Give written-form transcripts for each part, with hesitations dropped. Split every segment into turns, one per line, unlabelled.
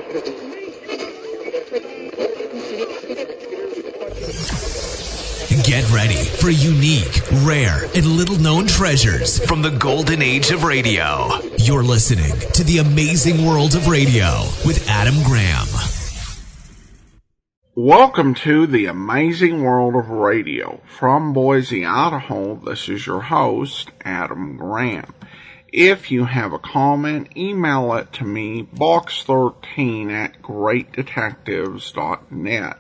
Get ready for unique, rare, and little-known treasures from the golden age of radio. You're listening to The Amazing World of Radio with Adam Graham.
Welcome to The Amazing World of Radio. From Boise, Idaho, this is your host, Adam Graham. If you have a comment, email it to me, box13@greatdetectives.net.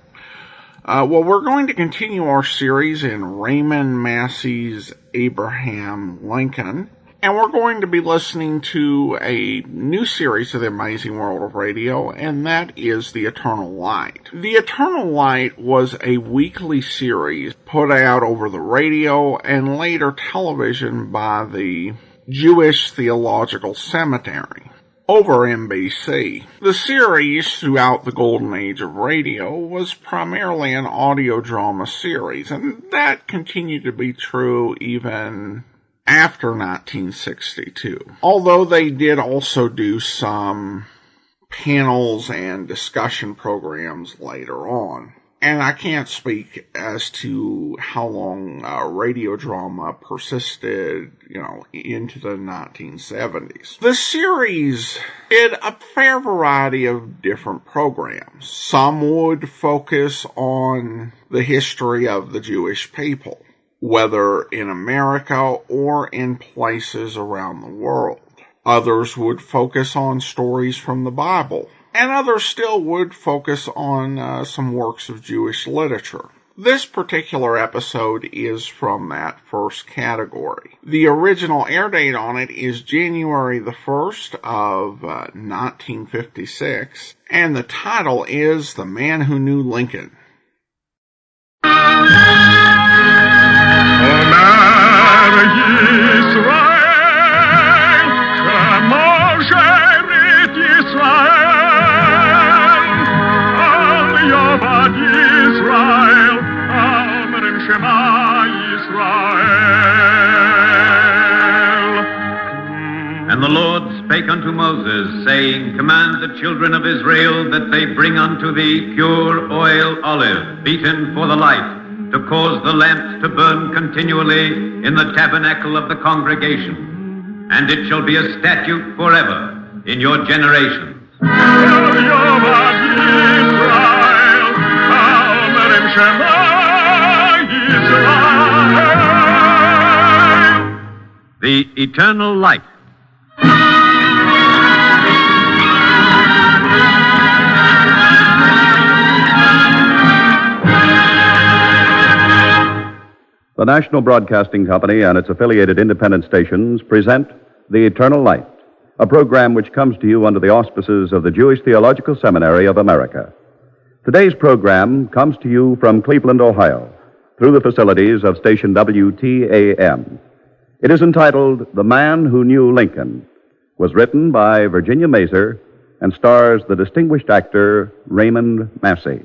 We're going to continue our series in Raymond Massey's Abraham Lincoln, and we're going to be listening to a new series of The Amazing World of Radio, and that is The Eternal Light. The Eternal Light was a weekly series put out over the radio and later television by the Jewish Theological Seminary over NBC. The series, throughout the golden age of radio, was primarily an audio drama series, and that continued to be true even after 1962. Although they did also do some panels and discussion programs later on. And I can't speak as to how long radio drama persisted, into the 1970s. The series did a fair variety of different programs. Some would focus on the history of the Jewish people, whether in America or in places around the world. Others would focus on stories from the Bible, and others still would focus on some works of Jewish literature. This particular episode is from that first category. The original air date on it is January the 1st of 1956, and the title is The Man Who Knew Lincoln.
And the Lord spake unto Moses, saying, Command the children of Israel that they bring unto thee pure oil olive, beaten for the light, to cause the lamps to burn continually in the tabernacle of the congregation. And it shall be a statute forever in your generations. The Eternal Light.
The National Broadcasting Company and its affiliated independent stations present The Eternal Light, a program which comes to you under the auspices of the Jewish Theological Seminary of America. Today's program comes to you from Cleveland, Ohio, through the facilities of station WTAM. It is entitled The Man Who Knew Lincoln, was written by Virginia Mazer, and stars the distinguished actor Raymond Massey.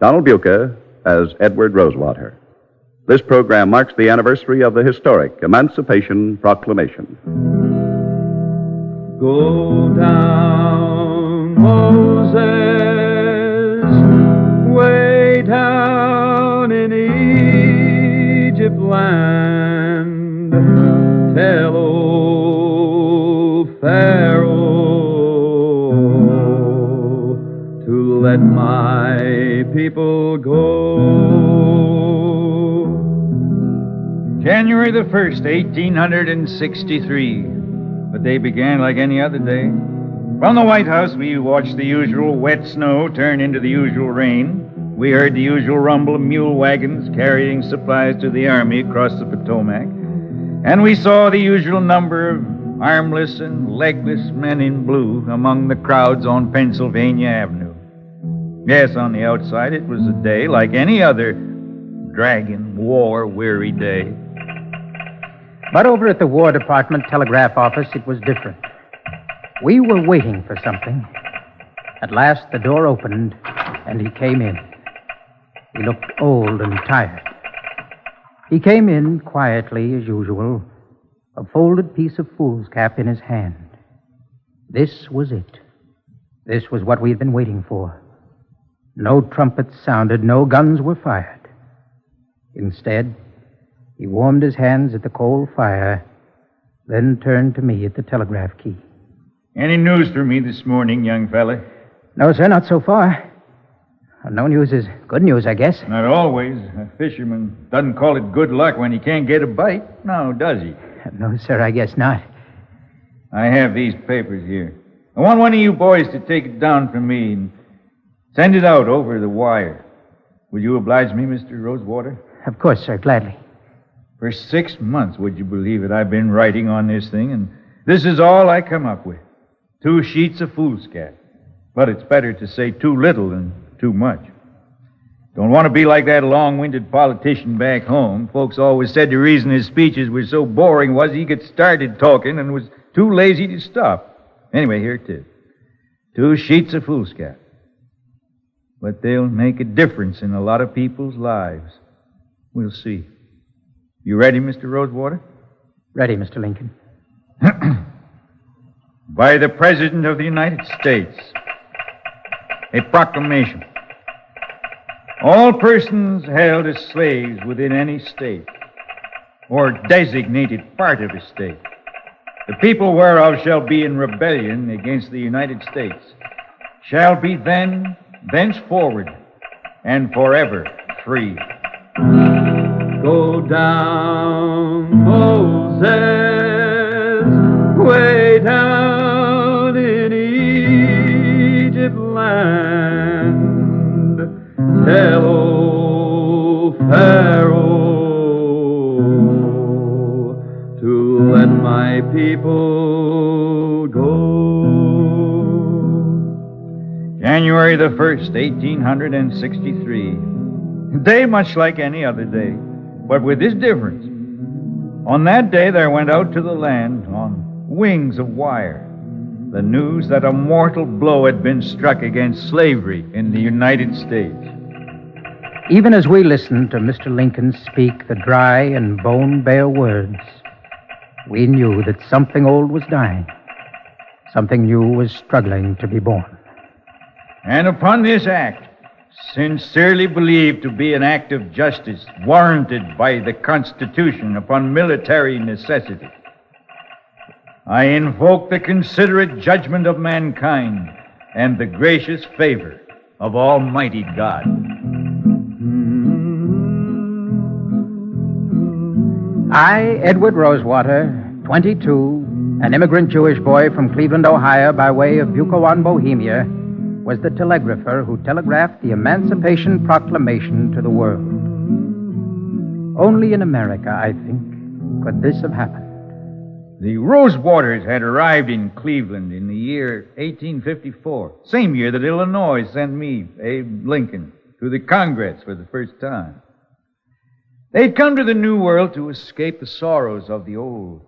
Donald Buca as Edward Rosewater. This program marks the anniversary of the historic Emancipation Proclamation.
Go down, Moses, way down in Egypt land. Tell old Pharaoh to let my people go. January the 1st, 1863. The day began like any other day. From the White House, we watched the usual wet snow turn into the usual rain. We heard the usual rumble of mule wagons carrying supplies to the army across the Potomac. And we saw the usual number of armless and legless men in blue among the crowds on Pennsylvania Avenue. Yes, on the outside, it was a day like any other dragging, war-weary day.
But over at the War Department telegraph office, it was different. We were waiting for something. At last, the door opened, and he came in. He looked old and tired. He came in quietly, as usual, a folded piece of foolscap in his hand. This was it. This was what we had been waiting for. No trumpets sounded, no guns were fired. Instead, he warmed his hands at the coal fire, then turned to me at the telegraph key.
Any news for me this morning, young fella?
No, sir, not so far. No news is good news, I guess.
Not always. A fisherman doesn't call it good luck when he can't get a bite, now does he?
No, sir, I guess not.
I have these papers here. I want one of you boys to take it down for me and send it out over the wire. Will you oblige me, Mr. Rosewater?
Of course, sir, gladly.
For 6 months, would you believe it, I've been writing on this thing, and this is all I come up with. 2 sheets of foolscap. But it's better to say too little than too much. Don't want to be like that long-winded politician back home. Folks always said the reason his speeches were so boring was he got started talking and was too lazy to stop. Anyway, here it is. 2 sheets of foolscap. But they'll make a difference in a lot of people's lives. We'll see. You ready, Mr. Rosewater?
Ready, Mr. Lincoln.
By the President of the United States, a proclamation. All persons held as slaves within any state or designated part of a state, the people whereof shall be in rebellion against the United States, shall be thenceforward, and forever free.
Go down, Moses, way down in Egypt land. Tell old Pharaoh to let my people go.
January the 1st, 1863. A day much like any other day, but with this difference. On that day there went out to the land, on wings of wire, the news that a mortal blow had been struck against slavery in the United States.
Even as we listened to Mr. Lincoln speak the dry and bone-bare words, we knew that something old was dying. Something new was struggling to be born.
And upon this act, sincerely believed to be an act of justice warranted by the Constitution upon military necessity, I invoke the considerate judgment of mankind and the gracious favor of Almighty God.
I, Edward Rosewater, 22, an immigrant Jewish boy from Cleveland, Ohio, by way of Buckawan, Bohemia, was the telegrapher who telegraphed the Emancipation Proclamation to the world. Only in America, I think, could this have happened.
The Rosewaters had arrived in Cleveland in the year 1854, same year that Illinois sent me, Abe Lincoln, to the Congress for the first time. They'd come to the New World to escape the sorrows of the old,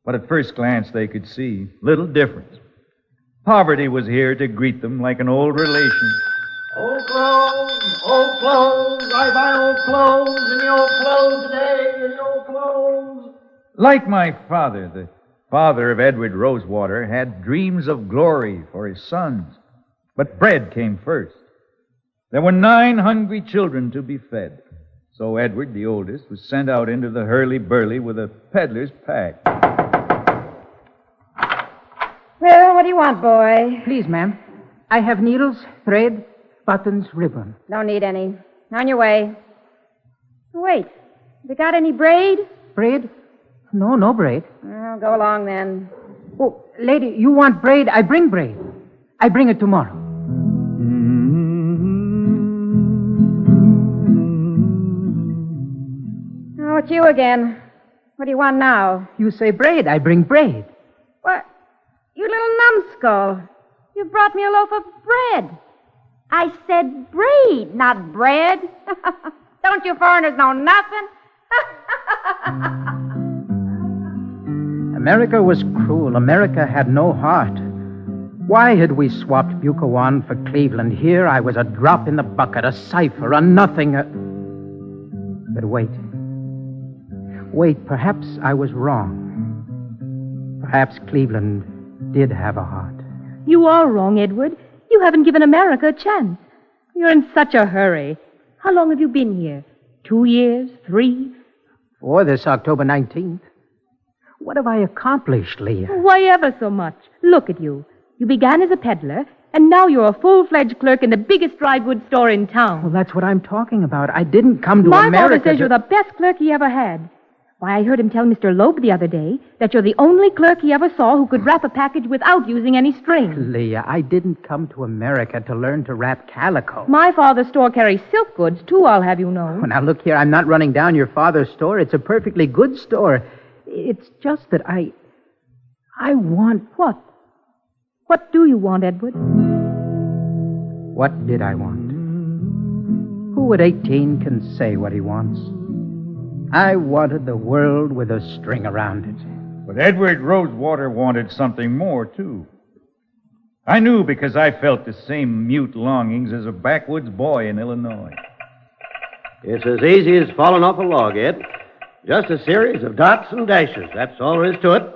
but at first glance they could see little difference. Poverty was here to greet them like an old relation.
Old clothes, I buy old clothes, and the old clothes today, and the old clothes.
Like my father, the father of Edward Rosewater, had dreams of glory for his sons, but bread came first. There were 9 hungry children to be fed, so Edward, the oldest, was sent out into the hurly-burly with a peddler's pack.
Well, what do you want, boy?
Please, ma'am. I have needles, thread, buttons, ribbon.
Don't need any. On your way. Wait, they got any braid?
Braid? No braid.
Well, go along then.
Oh, lady, you want braid? I bring braid. I bring it tomorrow.
Oh, it's you again. What do you want now?
You say braid, I bring braid.
What? You little numbskull. You brought me a loaf of bread. I said braid, not bread. Don't you foreigners know nothing?
America was cruel. America had no heart. Why had we swapped Buckawan for Cleveland? Here I was a drop in the bucket, a cipher, a nothing. But wait, perhaps I was wrong. Perhaps Cleveland did have a heart.
You are wrong, Edward. You haven't given America a chance. You're in such a hurry. How long have you been here? 2 years? 3?
4 this October 19th. What have I accomplished, Leah?
Why, ever so much. Look at you. You began as a peddler, and now you're a full-fledged clerk in the biggest dry goods store in town.
Well, that's what I'm talking about. I didn't come to
My
America
father says you're the best clerk he ever had. Why, I heard him tell Mr. Loeb the other day that you're the only clerk he ever saw who could wrap a package without using any string.
Leah, I didn't come to America to learn to wrap calico.
My father's store carries silk goods, too, I'll have you know.
Well, now, look here. I'm not running down your father's store. It's a perfectly good store. It's just that I want...
What? What do you want, Edward?
What did I want? Who at 18 can say what he wants? I wanted the world with a string around it.
But Edward Rosewater wanted something more, too. I knew because I felt the same mute longings as a backwoods boy in Illinois.
It's as easy as falling off a log, Ed. Just a series of dots and dashes. That's all there is to it.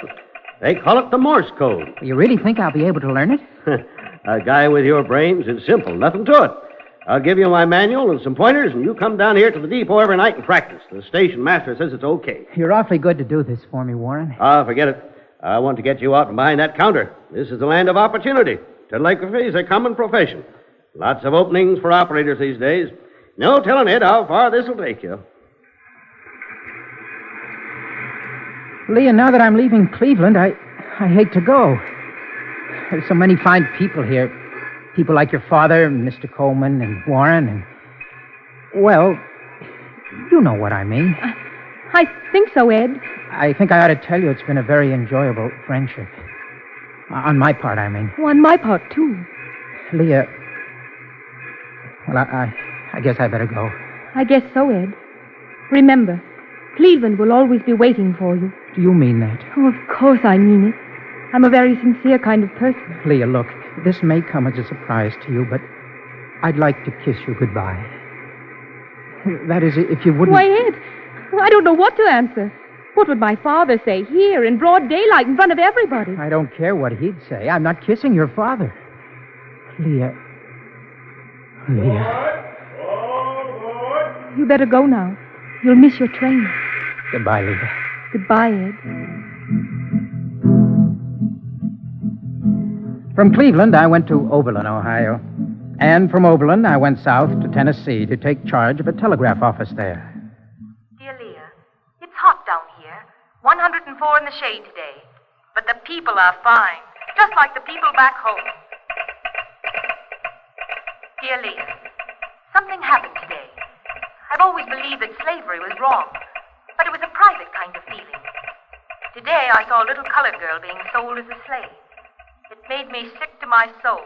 They call it the Morse code.
You really think I'll be able to learn it?
A guy with your brains, it's simple. Nothing to it. I'll give you my manual and some pointers, and you come down here to the depot every night and practice. The station master says it's okay.
You're awfully good to do this for me, Warren.
Forget it. I want to get you out from behind that counter. This is the land of opportunity. Telegraphy is a common profession. Lots of openings for operators these days. No telling, Ed, how far this will take you.
Leah, now that I'm leaving Cleveland, I hate to go. There's so many fine people here. People like your father, and Mr. Coleman, and Warren, and... Well, you know what I mean.
I think so, Ed.
I think I ought to tell you it's been a very enjoyable friendship. On my part, I mean.
On my part, too.
Leah... Well, I guess I better go.
I guess so, Ed. Remember, Cleveland will always be waiting for you.
Do you mean that?
Oh, of course I mean it. I'm a very sincere kind of person.
Leah, look, this may come as a surprise to you, but I'd like to kiss you goodbye. That is, if you wouldn't...
Why, Ed, I don't know what to answer. What would my father say here in broad daylight in front of everybody?
I don't care what he'd say. I'm not kissing your father. Leah.
You better go now. You'll miss your train.
Goodbye, Leah.
Goodbye, Ed.
From Cleveland, I went to Oberlin, Ohio. And from Oberlin, I went south to Tennessee to take charge of a telegraph office there.
Dear Leah, it's hot down here. 104 in the shade today. But the people are fine, just like the people back home. Dear Leah, something happened today. I've always believed that slavery was wrong, but it was a private kind of feeling. Today I saw a little colored girl being sold as a slave. It made me sick to my soul.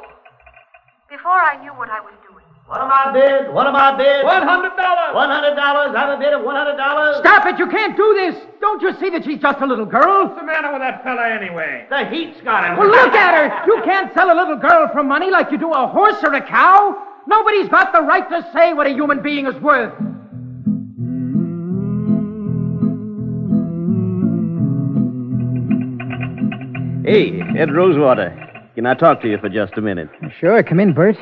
Before I knew what I was doing.
What am I bid? What am I bid?
$100.
$100. I have a bid of $100.
Stop it! You can't do this! Don't you see that she's just a little girl?
What's the matter with that fella anyway?
The heat's got him.
Well, look at her! You can't sell a little girl for money like you do a horse or a cow. Nobody's got the right to say what a human being is worth.
Hey, Ed Rosewater. Can I talk to you for just a minute?
Sure, come in, Bert.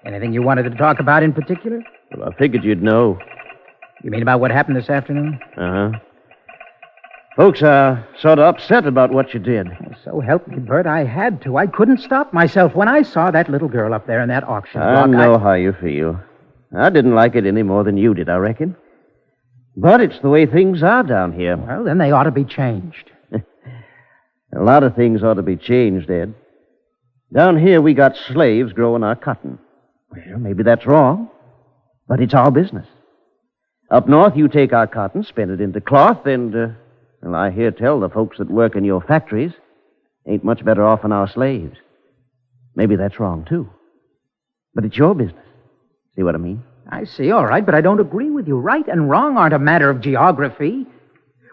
Anything you wanted to talk about in particular?
Well, I figured you'd know.
You mean about what happened this afternoon?
Uh-huh. Folks are sort of upset about what you did.
So help me, Bert, I had to. I couldn't stop myself when I saw that little girl up there in that auction block.
I know how you feel. I didn't like it any more than you did, I reckon. But it's the way things are down here.
Well, then they ought to be changed.
A lot of things ought to be changed, Ed. Down here, we got slaves growing our cotton. Well, maybe that's wrong, but it's our business. Up north, you take our cotton, spin it into cloth, and, well, I hear tell the folks that work in your factories ain't much better off than our slaves. Maybe that's wrong, too. But it's your business. See what I mean?
I see, all right, but I don't agree with you. Right and wrong aren't a matter of geography.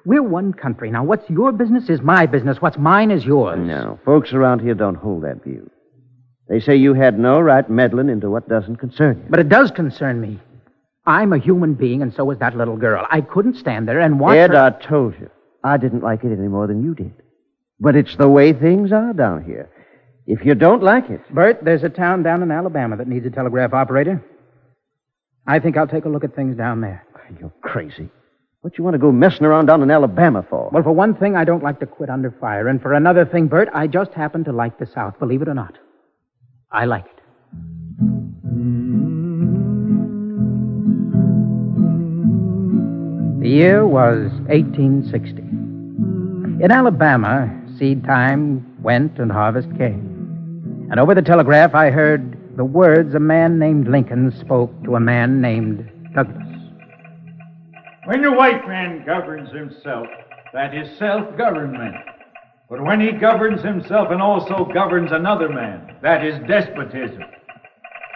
We're one country. Now, what's your business is my business. What's mine is yours.
No, folks around here don't hold that view. They say you had no right meddling into what doesn't concern you.
But it does concern me. I'm a human being, and so is that little girl. I couldn't stand there and watch
Ed,
her...
I told you. I didn't like it any more than you did. But it's the way things are down here. If you don't like it.
Bert, there's a town down in Alabama that needs a telegraph operator. I think I'll take a look at things down there.
You're crazy. What you want to go messing around down in Alabama for?
Well, for one thing, I don't like to quit under fire. And for another thing, Bert, I just happen to like the South, believe it or not. I like it. The year was 1860. In Alabama, seed time went and harvest came. And over the telegraph, I heard the words a man named Lincoln spoke to a man named Douglas.
When the white man governs himself, that is self-government. But when he governs himself and also governs another man, that is despotism.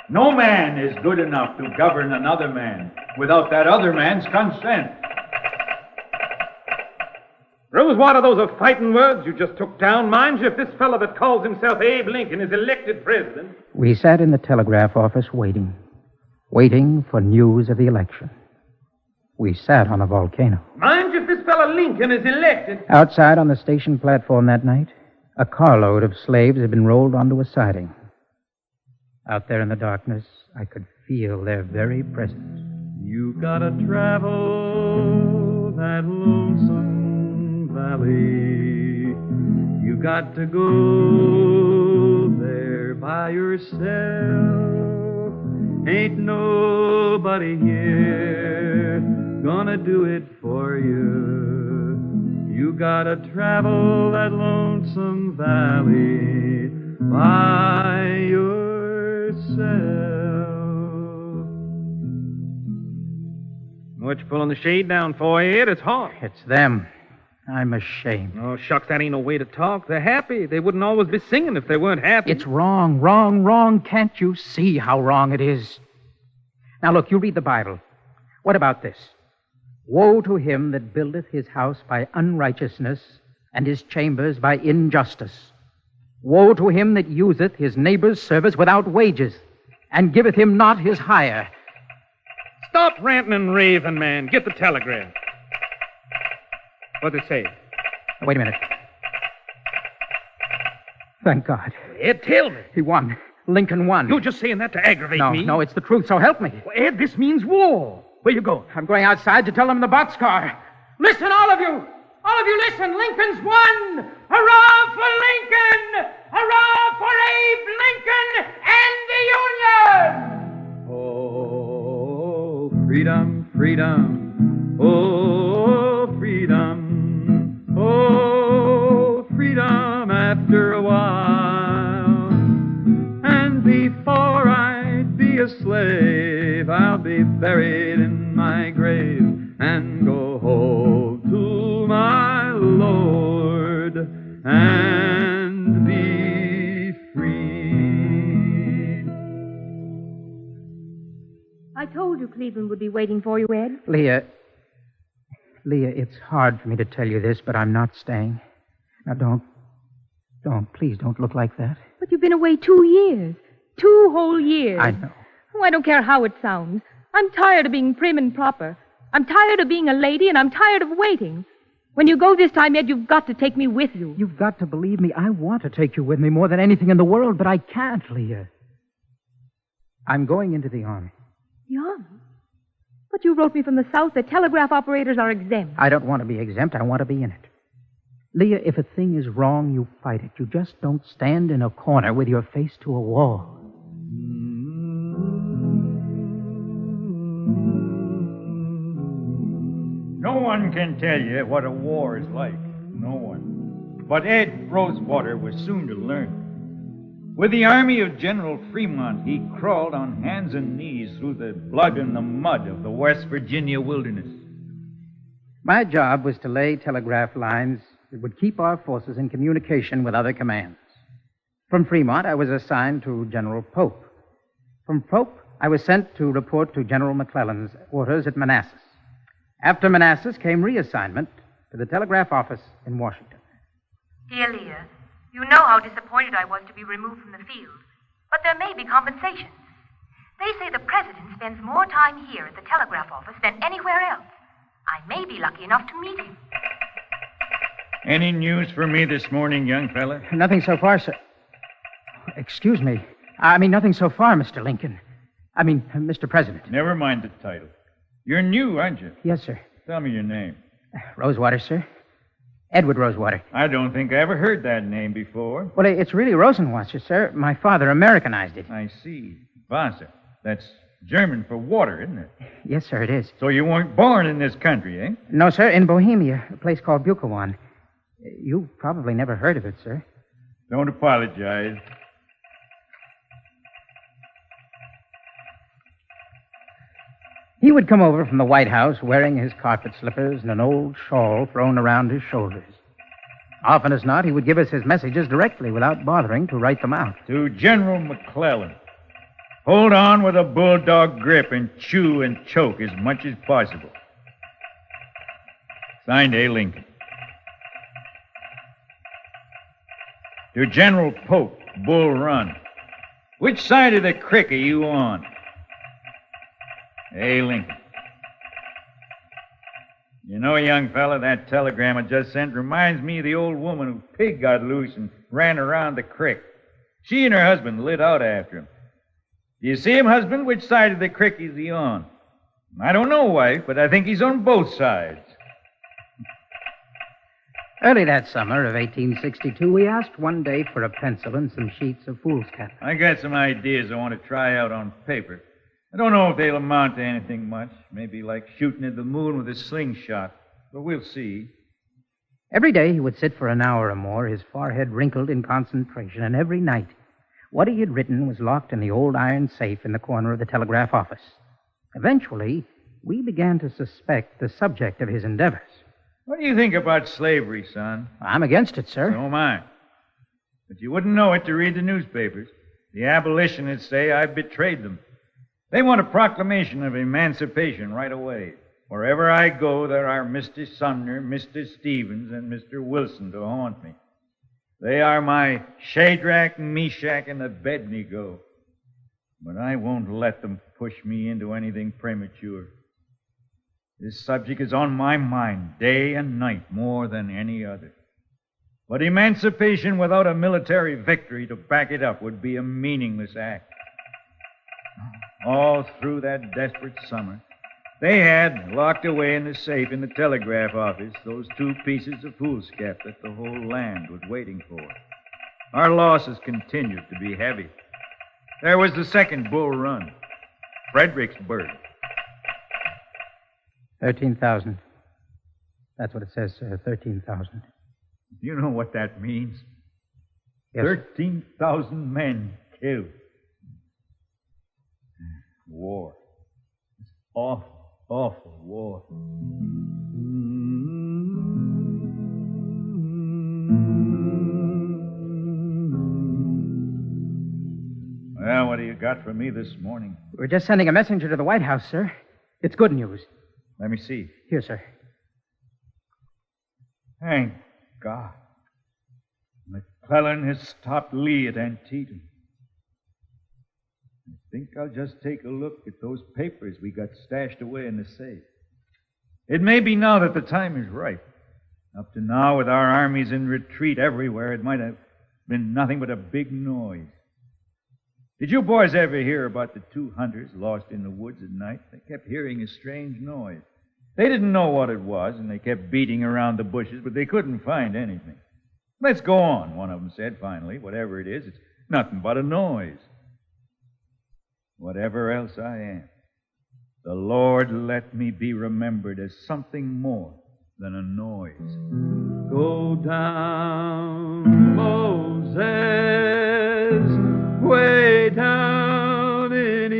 No man is good enough to govern another man without that other man's consent.
Rosewater, those are fighting words you just took down. Mind you, if this fellow that calls himself Abe Lincoln is elected president...
We sat in the telegraph office waiting for news of the election. We sat on a volcano.
Mind you, if this fellow Lincoln is elected...
Outside on the station platform that night, a carload of slaves had been rolled onto a siding. Out there in the darkness, I could feel their very presence.
You gotta travel that lonesome valley. You got to go there by yourself. Ain't nobody here gonna do it for you. You gotta travel that lonesome valley by yourself.
What you pulling the shade down for, Ed? It's hot.
It's them. I'm ashamed.
Oh, shucks, that ain't no way to talk. They're happy. They wouldn't always be singing if they weren't happy.
It's wrong, wrong, wrong. Can't you see how wrong it is? Now, look, you read the Bible. What about this? Woe to him that buildeth his house by unrighteousness, and his chambers by injustice. Woe to him that useth his neighbor's service without wages, and giveth him not his hire.
Stop ranting and raving, man. Get the telegraph. What'd it say?
Wait a minute. Thank God.
Ed, tell me.
He won. Lincoln won.
You're just saying that to aggravate me.
No, it's the truth, so help me.
Well, Ed, this means war. Where you going?
I'm going outside to tell them in the boxcar. Listen, all of you! All of you listen! Lincoln's won! Hurrah for Lincoln! Hurrah for Abe Lincoln and the Union!
Oh, freedom, freedom. Oh, freedom. Oh, freedom after a while. And before I'd be a slave, I'll be buried in my grave and go home to my Lord and be free.
I told you Cleveland would be waiting for you, Ed.
Leah, it's hard for me to tell you this, but I'm not staying. Now, please don't look like that.
But you've been away 2 years. 2 whole years.
I know.
Oh, I don't care how it sounds. I'm tired of being prim and proper. I'm tired of being a lady, and I'm tired of waiting. When you go this time, Ed, you've got to take me with you.
You've got to believe me. I want to take you with me more than anything in the world, but I can't, Leah. I'm going into the Army.
The Army? But you wrote me from the South that telegraph operators are exempt.
I don't want to be exempt. I want to be in it. Leah, if a thing is wrong, you fight it. You just don't stand in a corner with your face to a wall.
No one can tell you what a war is like. No one. But Ed Rosewater was soon to learn. With the army of General Fremont, he crawled on hands and knees through the blood and the mud of the West Virginia wilderness.
My job was to lay telegraph lines that would keep our forces in communication with other commands. From Fremont, I was assigned to General Pope. From Pope, I was sent to report to General McClellan's quarters at Manassas. After Manassas came reassignment to the telegraph office in Washington.
Dear Leah, you know how disappointed I was to be removed from the field. But there may be compensations. They say the president spends more time here at the telegraph office than anywhere else. I may be lucky enough to meet him.
Any news for me this morning, young fella?
Nothing so far, sir. Excuse me. I mean, nothing so far, Mr. Lincoln. Mr. President.
Never mind the title. You're new, aren't you?
Yes, sir.
Tell me your name.
Rosewater, sir. Edward Rosewater.
I don't think I ever heard that name before.
Well, it's really Rosenwasser, sir. My father Americanized it.
I see. Wasser. That's German for water, isn't it?
Yes, sir, it is.
So you weren't born in this country, eh?
No, sir, in Bohemia, a place called Bukowan. You've probably never heard of it, sir.
Don't apologize.
He would come over from the White House wearing his carpet slippers and an old shawl thrown around his shoulders. Often as not, he would give us his messages directly without bothering to write them out.
To General McClellan, hold on with a bulldog grip and chew and choke as much as possible. Signed, A. Lincoln. To General Pope, Bull Run, which side of the creek are you on? A. Lincoln. You know, young fella, that telegram I just sent reminds me of the old woman whose pig got loose and ran around the creek. She and her husband lit out after him. Do you see him, husband? Which side of the creek is he on? I don't know, wife, but I think he's on both sides.
Early that summer of 1862, we asked one day for a pencil and some sheets of foolscap.
I got some ideas I want to try out on paper. I don't know if they'll amount to anything much. Maybe like shooting at the moon with a slingshot. But we'll see.
Every day he would sit for an hour or more, his forehead wrinkled in concentration, and every night what he had written was locked in the old iron safe in the corner of the telegraph office. Eventually, we began to suspect the subject of his endeavors.
What do you think about slavery, son?
I'm against it, sir.
So am I. But you wouldn't know it to read the newspapers. The abolitionists say I've betrayed them. They want a proclamation of emancipation right away. Wherever I go, there are Mr. Sumner, Mr. Stevens, and Mr. Wilson to haunt me. They are my Shadrach, Meshach, and Abednego. But I won't let them push me into anything premature. This subject is on my mind day and night more than any other. But emancipation without a military victory to back it up would be a meaningless act. All through that desperate summer, they had locked away in the safe in the telegraph office those 2 pieces of foolscap that the whole land was waiting for. Our losses continued to be heavy. There was the second Bull Run, Fredericksburg.
13,000. That's what it says, sir, 13,000.
You know what that means?
Yes.
13,000 men killed. War. It's awful, awful war. Well, what do you got for me this morning?
We're just sending a messenger to the White House, sir. It's good news.
Let me see.
Here, sir.
Thank God. McClellan has stopped Lee at Antietam. I think I'll just take a look at those papers we got stashed away in the safe. It may be now that the time is right. Up to now, with our armies in retreat everywhere, it might have been nothing but a big noise. Did you boys ever hear about the 2 hunters lost in the woods at night? They kept hearing a strange noise. They didn't know what it was, and they kept beating around the bushes, but they couldn't find anything. Let's go on, one of them said finally. Whatever it is, it's nothing but a noise. Whatever else I am, the Lord let me be remembered as something more than a noise.
Go down, Moses, way down in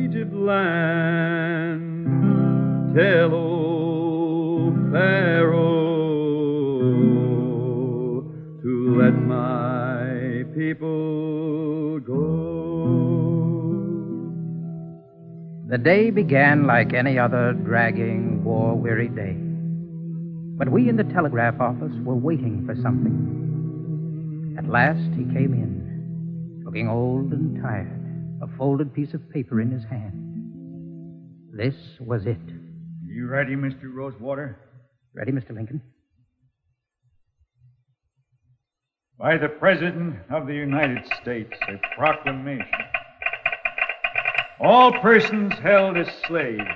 Egypt land. Tell old Pharaoh to let my people go.
The day began like any other dragging, war-weary day. But we in the telegraph office were waiting for something. At last he came in, looking old and tired, a folded piece of paper in his hand. This was it.
You ready, Mr. Rosewater?
Ready, Mr. Lincoln?
By the President of the United States, a proclamation. All persons held as slaves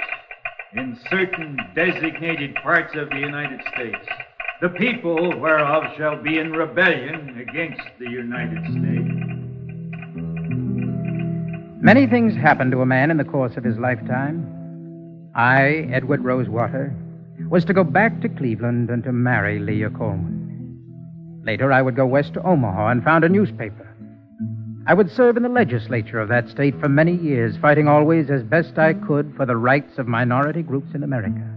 in certain designated parts of the United States, the people whereof shall be in rebellion against the United States.
Many things happened to a man in the course of his lifetime. I, Edward Rosewater, was to go back to Cleveland and to marry Leah Coleman. Later, I would go west to Omaha and found a newspaper. I would serve in the legislature of that state for many years, fighting always as best I could for the rights of minority groups in America.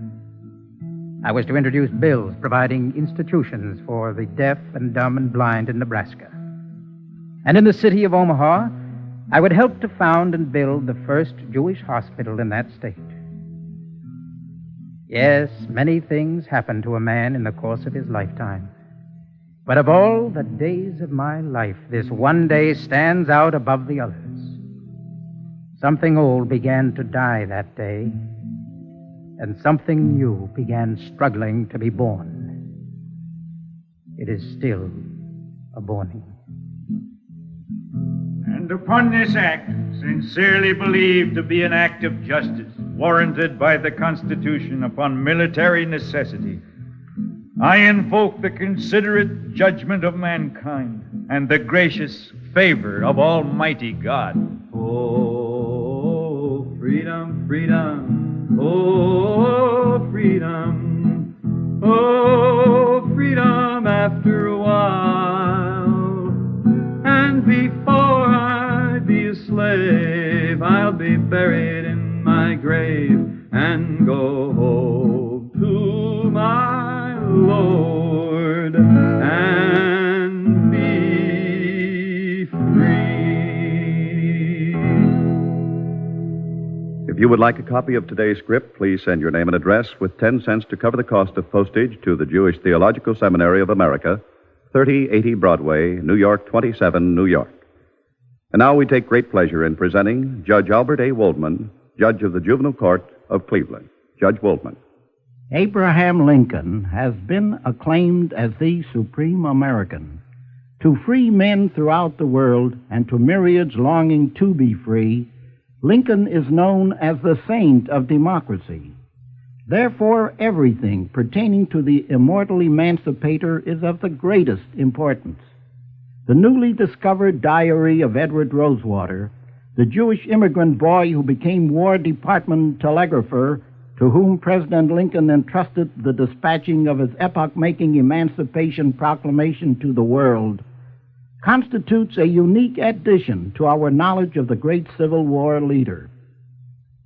I was to introduce bills providing institutions for the deaf and dumb and blind in Nebraska. And in the city of Omaha, I would help to found and build the first Jewish hospital in that state. Yes, many things happened to a man in the course of his lifetime. But of all the days of my life, this one day stands out above the others. Something old began to die that day, and something new began struggling to be born. It is still a borning.
And upon this act, sincerely believed to be an act of justice, warranted by the Constitution upon military necessity, I invoke the considerate judgment of mankind and the gracious favor of Almighty God.
Oh, freedom, freedom, oh, freedom, oh, freedom after a while. And before I be a slave, I'll be buried in my grave and go home to my Lord and be free.
If you would like a copy of today's script, please send your name and address with 10 cents to cover the cost of postage to the Jewish Theological Seminary of America, 3080 Broadway, New York 27, New York. And now we take great pleasure in presenting Judge Albert A. Waldman, Judge of the Juvenile Court of Cleveland. Judge Waldman.
Abraham Lincoln has been acclaimed as the supreme American. To free men throughout the world and to myriads longing to be free, Lincoln is known as the saint of democracy. Therefore, everything pertaining to the immortal emancipator is of the greatest importance. The newly discovered diary of Edward Rosewater, the Jewish immigrant boy who became War Department telegrapher, to whom President Lincoln entrusted the dispatching of his epoch-making Emancipation Proclamation to the world, constitutes a unique addition to our knowledge of the great Civil War leader.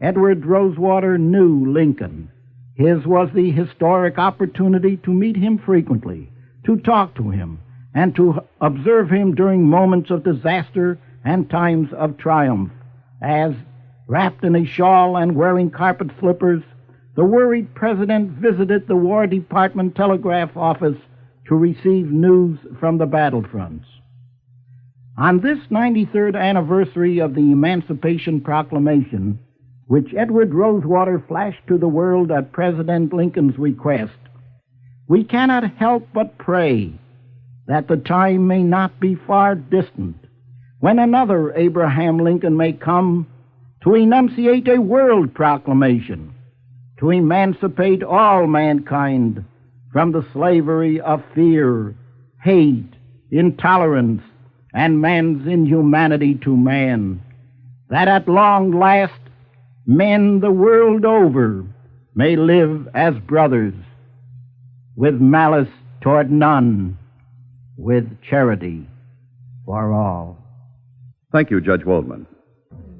Edward Rosewater knew Lincoln. His was the historic opportunity to meet him frequently, to talk to him, and to observe him during moments of disaster and times of triumph, as, wrapped in a shawl and wearing carpet slippers, the worried president visited the War Department telegraph office to receive news from the battlefronts. On this 93rd anniversary of the Emancipation Proclamation, which Edward Rosewater flashed to the world at President Lincoln's request, we cannot help but pray that the time may not be far distant when another Abraham Lincoln may come to enunciate a world proclamation, to emancipate all mankind from the slavery of fear, hate, intolerance, and man's inhumanity to man, that at long last men the world over may live as brothers, with malice toward none, with charity for all.
Thank you, Judge Waldman.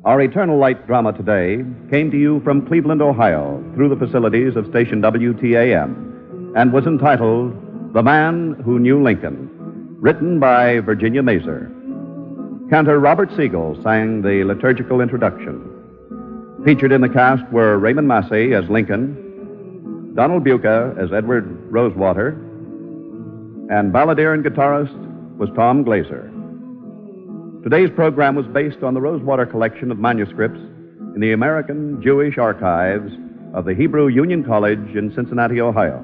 Our Eternal Light drama today came to you from Cleveland, Ohio, through the facilities of station WTAM, and was entitled The Man Who Knew Lincoln, written by Virginia Mazer. Cantor Robert Siegel sang the liturgical introduction. Featured in the cast were Raymond Massey as Lincoln, Donald Buca as Edward Rosewater, and balladeer and guitarist was Tom Glazer. Today's program was based on the Rosewater collection of manuscripts in the American Jewish Archives of the Hebrew Union College in Cincinnati, Ohio.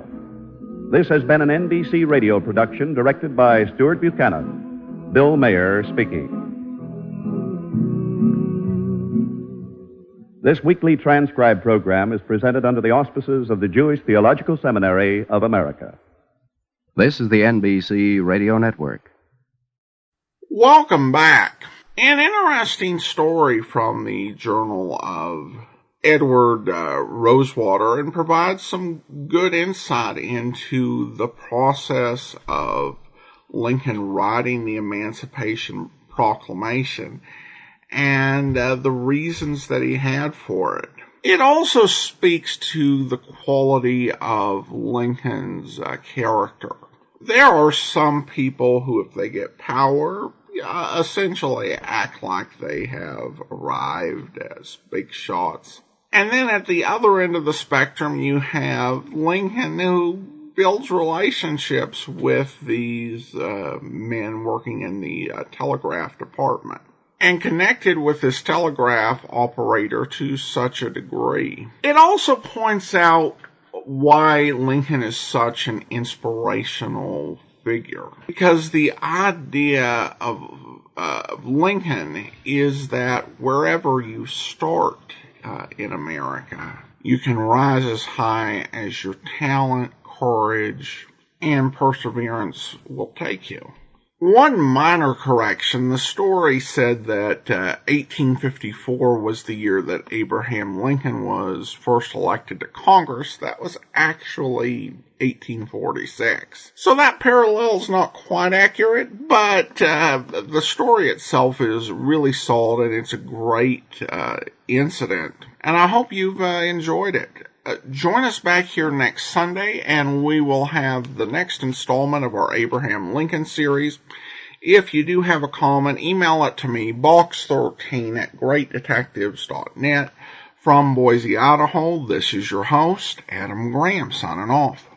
This has been an NBC radio production directed by Stuart Buchanan Bill Mayer speaking. This weekly transcribed program is presented under the auspices of the Jewish Theological Seminary of America.
This is the NBC Radio Network.
Welcome back. An interesting story from the Journal of Edward Rosewater, and provides some good insight into the process of Lincoln writing the Emancipation Proclamation and the reasons that he had for it. It also speaks to the quality of Lincoln's character. There are some people who, if they get power, essentially act like they have arrived as big shots. And then at the other end of the spectrum, you have Lincoln, who builds relationships with these men working in the telegraph department, and connected with this telegraph operator to such a degree. It also points out why Lincoln is such an inspirational figure, because the idea of Lincoln is that wherever you start in America, you can rise as high as your talent, courage, and perseverance will take you. One minor correction: the story said that 1854 was the year that Abraham Lincoln was first elected to Congress. That was actually 1846. So that parallel is not quite accurate, but the story itself is really solid, and it's a great incident. And I hope you've enjoyed it. Join us back here next Sunday, and we will have the next installment of our Abraham Lincoln series. If you do have a comment, email it to me, box13@greatdetectives.net. From Boise, Idaho, this is your host, Adam Graham, signing off.